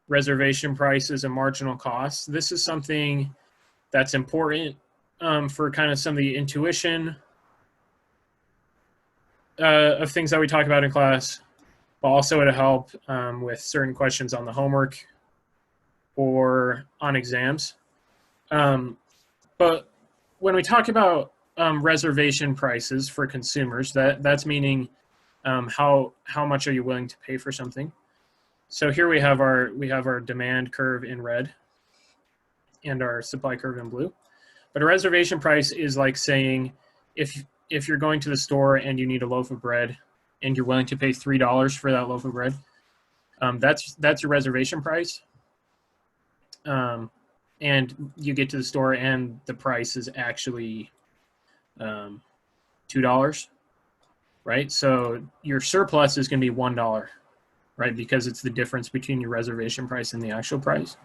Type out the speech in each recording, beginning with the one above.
reservation prices and marginal costs. This is something that's important for kind of some of the intuition of things that we talk about in class, but also to help with certain questions on the homework or on exams. But when we talk about reservation prices for consumers, that's meaning how much are you willing to pay for something. So here we have our demand curve in red and our supply curve in blue. But a reservation price is like saying if you're going to the store and you need a loaf of bread and you're willing to pay $3 for that loaf of bread, that's your reservation price. And you get to the store and the price is actually $2, right? So your surplus is going to be $1, right? Because it's the difference between your reservation price and the actual price.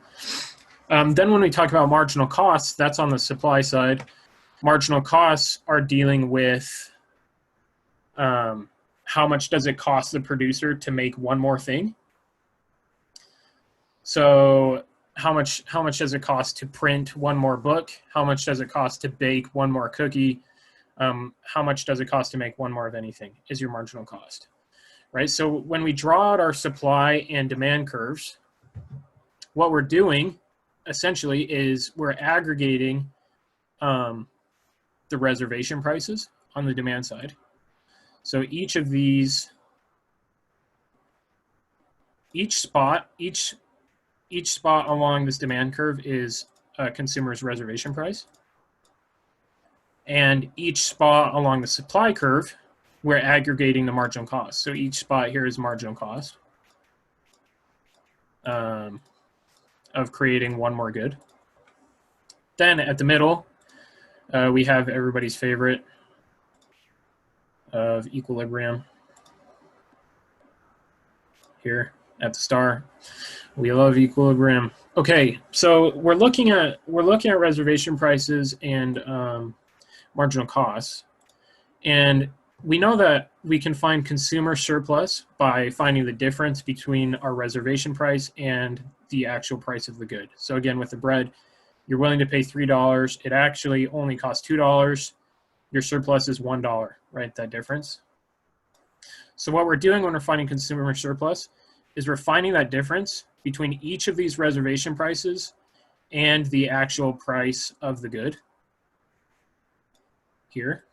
Then when we talk about marginal costs, that's on the supply side. Marginal costs are dealing with how much does it cost the producer to make one more thing. So how much does it cost to print one more book? How much does it cost to bake one more cookie? How much does it cost to make one more of anything is your marginal cost, right? So when we draw out our supply and demand curves, what we're doing essentially is we're aggregating the reservation prices on the demand side. So each spot along this demand curve is a consumer's reservation price. And each spot along the supply curve, we're aggregating the marginal cost. So each spot here is marginal cost of creating one more good. Then at the middle, we have everybody's favorite of equilibrium here at the star. We love equilibrium. Okay, so we're looking at reservation prices and marginal costs, and we know that we can find consumer surplus by finding the difference between our reservation price and the actual price of the good. So again, with the bread, you're willing to pay $3. It actually only costs $2. Your surplus is $1, right? That difference. So what we're doing when we're finding consumer surplus is we're finding that difference between each of these reservation prices and the actual price of the good here,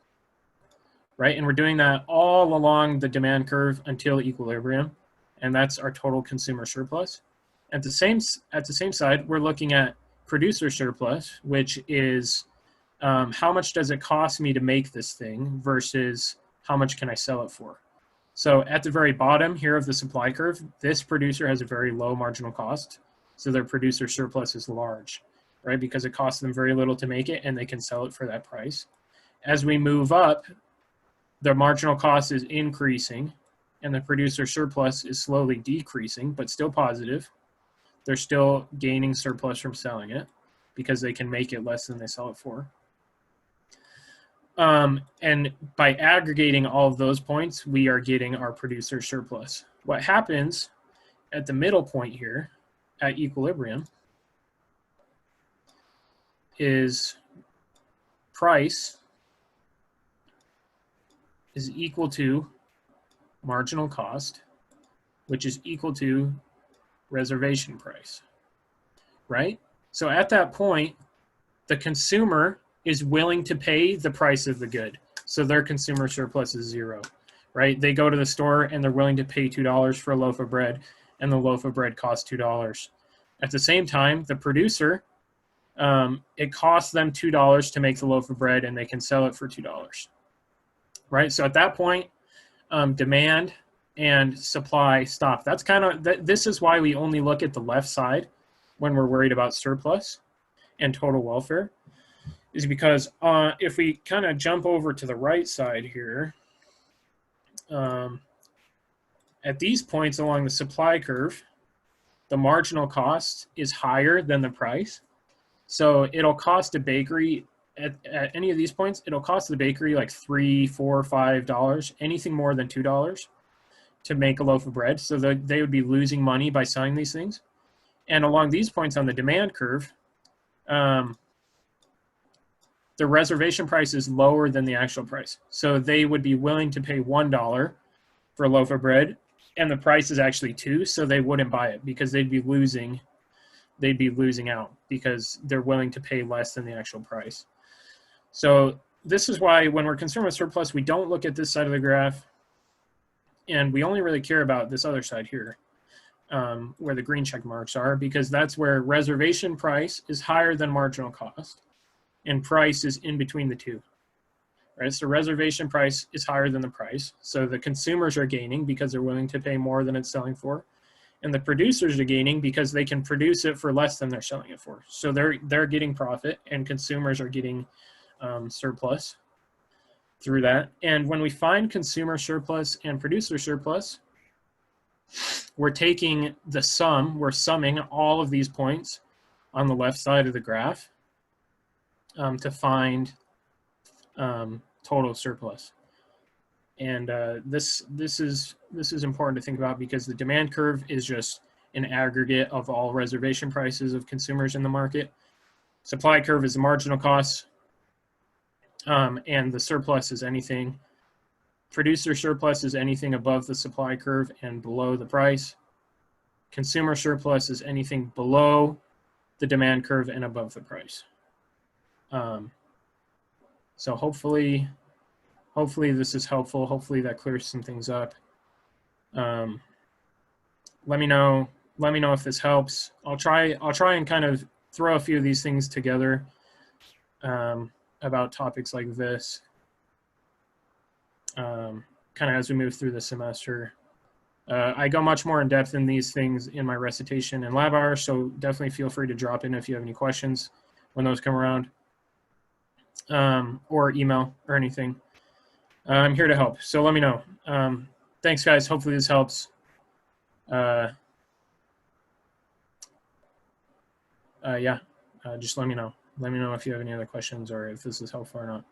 right? And we're doing that all along the demand curve until equilibrium, and that's our total consumer surplus. At the same side, we're looking at producer surplus, which is how much does it cost me to make this thing versus how much can I sell it for. So at the very bottom here of the supply curve, this producer has a very low marginal cost, so their producer surplus is large, right? Because it costs them very little to make it and they can sell it for that price. As we move up, the marginal cost is increasing and the producer surplus is slowly decreasing, but still positive. They're still gaining surplus from selling it because they can make it less than they sell it for. And by aggregating all of those points, we are getting our producer surplus. What happens at the middle point here at equilibrium is price is equal to marginal cost, which is equal to reservation price, right? So at that point, the consumer is willing to pay the price of the good. So their consumer surplus is zero, right? They go to the store and they're willing to pay $2 for a loaf of bread, and the loaf of bread costs $2. At the same time, the producer, it costs them $2 to make the loaf of bread, and they can sell it for $2, right? So at that point, demand and supply stop. That's kind of, this is why we only look at the left side when we're worried about surplus and total welfare, is because if we kind of jump over to the right side here, at these points along the supply curve, the marginal cost is higher than the price. So it'll cost a bakery at any of these points, it'll cost the bakery like $3, $4, $5, anything more than $2 to make a loaf of bread. So they would be losing money by selling these things. And along these points on the demand curve, the reservation price is lower than the actual price. So they would be willing to pay $1 for a loaf of bread, and the price is actually $2, so they wouldn't buy it because they'd be losing out because they're willing to pay less than the actual price. So this is why when we're concerned with surplus, we don't look at this side of the graph, and we only really care about this other side here, where the green check marks are, because that's where reservation price is higher than marginal cost, and price is in between the two. Right? So reservation price is higher than the price. So the consumers are gaining because they're willing to pay more than it's selling for. And the producers are gaining because they can produce it for less than they're selling it for. So they're getting profit, and consumers are getting surplus through that. And when we find consumer surplus and producer surplus, we're taking the sum, we're summing all of these points on the left side of the graph to find total surplus. And this is important to think about because the demand curve is just an aggregate of all reservation prices of consumers in the market. Supply curve is the marginal costs, and the surplus is anything. Producer surplus is anything above the supply curve and below the price. Consumer surplus is anything below the demand curve and above the price. So hopefully this is helpful. Hopefully that clears some things up. Let me know if this helps. I'll try and kind of throw a few of these things together about topics like this, kind of as we move through the semester. I go much more in depth in these things in my recitation and lab hours, so definitely feel free to drop in if you have any questions when those come around, or email or anything. I'm here to help, so let me know. Thanks, guys. Hopefully this helps. Yeah, just let me know. Let me know if you have any other questions or if this is helpful or not.